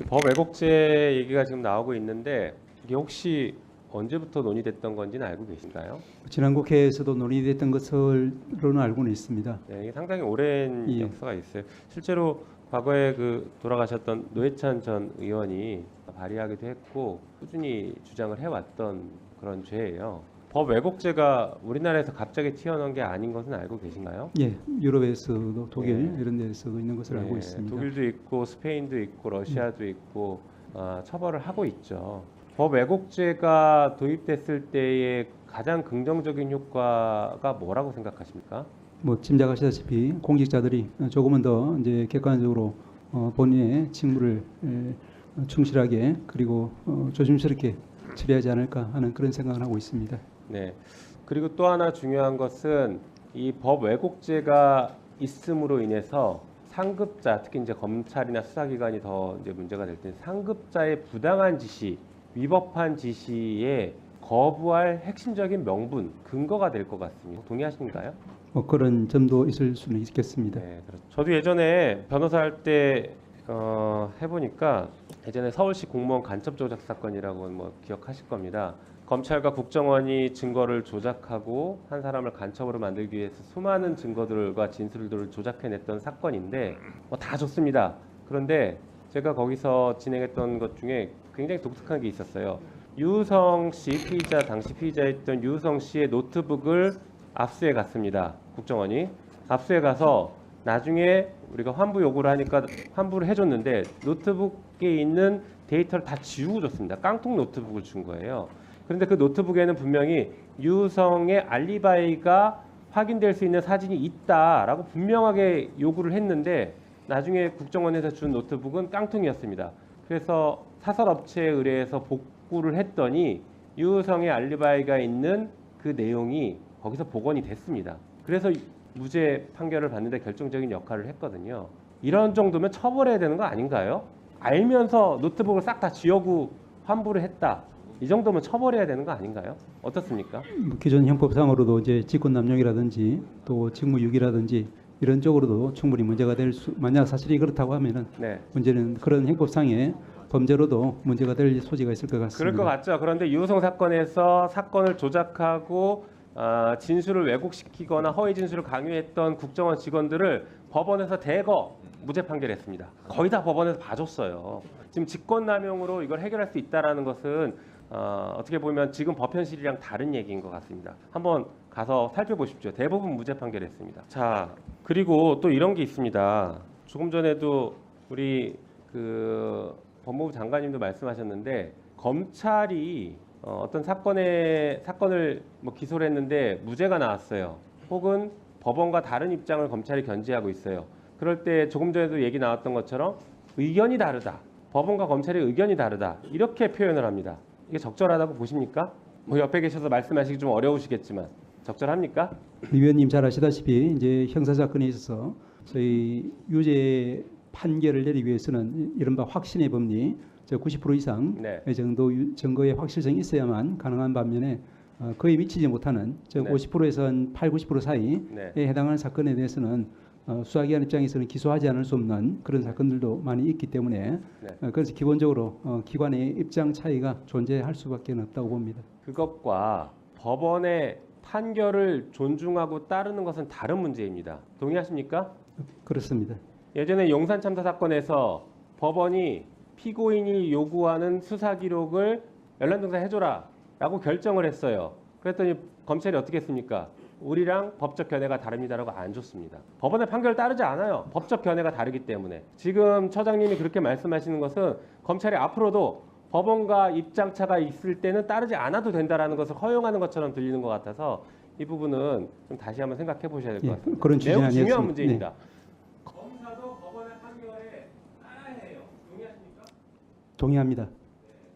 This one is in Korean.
법 왜곡죄 얘기가 지금 나오고 있는데 이게 혹시 언제부터 논의됐던 건지는 알고 계신가요? 지난 국회에서도 논의됐던 것으로는 알고는 있습니다. 네, 이게 상당히 오랜 예. 역사가 있어요. 실제로 과거에 그 돌아가셨던 노회찬 전 의원이 발의하기도 했고 꾸준히 주장을 해왔던 그런 죄예요. 법 왜곡죄가 우리나라에서 갑자기 튀어나온 게 아닌 것은 알고 계신가요? 예, 유럽에서도 독일 예. 이런 데서도 있는 것을 알고 네, 있습니다. 독일도 있고 스페인도 있고 러시아도 있고 처벌을 하고 있죠. 법 왜곡죄가 도입됐을 때의 가장 긍정적인 효과가 뭐라고 생각하십니까? 뭐 짐작하시다시피 공직자들이 조금은 더 이제 객관적으로 본인의 직무를 충실하게 그리고 조심스럽게 처리하지 않을까 하는 그런 생각을 하고 있습니다. 네. 그리고 또 하나 중요한 것은 이 법 왜곡죄가 있음으로 인해서 상급자, 특히 이제 검찰이나 수사기관이 더 이제 문제가 될 때 상급자의 부당한 지시, 위법한 지시에 거부할 핵심적인 명분, 근거가 될 것 같습니다. 동의하십니까요? 그런 점도 있을 수는 있겠습니다. 네, 그렇죠. 저도 예전에 변호사 할 때 해보니까 예전에 서울시 공무원 간첩 조작 사건이라고 뭐 기억하실 겁니다. 검찰과 국정원이 증거를 조작하고 한 사람을 간첩으로 만들기 위해서 수많은 증거들과 진술들을 조작해냈던 사건인데 뭐 다 좋습니다. 그런데 제가 거기서 진행했던 것 중에 굉장히 독특한 게 있었어요. 유성 씨 피의자 당시 피의자였던 유성 씨의 노트북을 압수해 갔습니다. 국정원이 압수해 가서 나중에 우리가 환부 요구를 하니까 환부를 해줬는데 노트북에 있는 데이터를 다 지우고 줬습니다. 깡통 노트북을 준 거예요. 그런데 그 노트북에는 분명히 유성의 알리바이가 확인될 수 있는 사진이 있다라고 분명하게 요구를 했는데 나중에 국정원에서 준 노트북은 깡통이었습니다. 그래서 사설업체에 의뢰해서 복구를 했더니 유성의 알리바이가 있는 그 내용이 거기서 복원이 됐습니다. 그래서 무죄 판결을 받는데 결정적인 역할을 했거든요. 이런 정도면 처벌해야 되는 거 아닌가요? 알면서 노트북을 싹 다 지우고 환부를 했다. 이 정도면 처벌해야 되는 거 아닌가요? 어떻습니까? 기존 형법상으로도 이제 직권남용이라든지 또 직무유기라든지 이런 쪽으로도 충분히 문제가 될 수, 만약 사실이 그렇다고 하면은 네. 문제는 그런 형법상의 범죄로도 문제가 될 소지가 있을 것 같습니다. 그럴 것 같죠. 그런데 유성 사건에서 사건을 조작하고 진술을 왜곡시키거나 허위 진술을 강요했던 국정원 직원들을 법원에서 대거 무죄 판결했습니다. 거의 다 법원에서 봐줬어요. 지금 직권남용으로 이걸 해결할 수 있다라는 것은 어떻게 보면 지금 법현실이랑 다른 얘기인 것 같습니다. 한번 가서 살펴보십시오. 대부분 무죄 판결했습니다. 자, 그리고 또 이런 게 있습니다. 조금 전에도 우리 그 법무부 장관님도 말씀하셨는데 검찰이 어떤 사건을 뭐 기소를 했는데 무죄가 나왔어요. 혹은 법원과 다른 입장을 검찰이 견지하고 있어요. 그럴 때 조금 전에도 얘기 나왔던 것처럼 의견이 다르다. 법원과 검찰의 의견이 다르다. 이렇게 표현을 합니다. 이게 적절하다고 보십니까? 뭐 옆에 계셔서 말씀하시기 좀 어려우시겠지만 적절합니까? 위원님 잘 아시다시피 이제 형사 사건에 있어서 저희 유죄 판결을 내리기 위해서는 이른바 확신의 법리, 90% 이상 네. 정도 증거의 확실성이 있어야만 가능한 반면에 거의 미치지 못하는 즉 네. 50%에서 한 8, 90% 사이에 네. 해당하는 사건에 대해서는 수사기관 입장에서는 기소하지 않을 수 없는 그런 사건들도 많이 있기 때문에 네. 그래서 기본적으로 기관의 입장 차이가 존재할 수밖에 없다고 봅니다. 그것과 법원의 판결을 존중하고 따르는 것은 다른 문제입니다. 동의하십니까? 그렇습니다. 예전에 용산 참사 사건에서 법원이 피고인이 요구하는 수사 기록을 연락조사 해줘라 라고 결정을 했어요. 그랬더니 검찰이 어떻게 했습니까? 우리랑 법적 견해가 다릅니다라고 안 줬습니다. 법원의 판결을 따르지 않아요. 법적 견해가 다르기 때문에. 지금 처장님이 그렇게 말씀하시는 것은 검찰이 앞으로도 법원과 입장차가 있을 때는 따르지 않아도 된다라는 것을 허용하는 것처럼 들리는 것 같아서 이 부분은 좀 다시 한번 생각해 보셔야 될 것 같습니다. 그런 취지는 매우 중요한 아니었습니다. 문제입니다. 네. 검사도 법원의 판결에 따라야 해요. 동의하십니까? 동의합니다.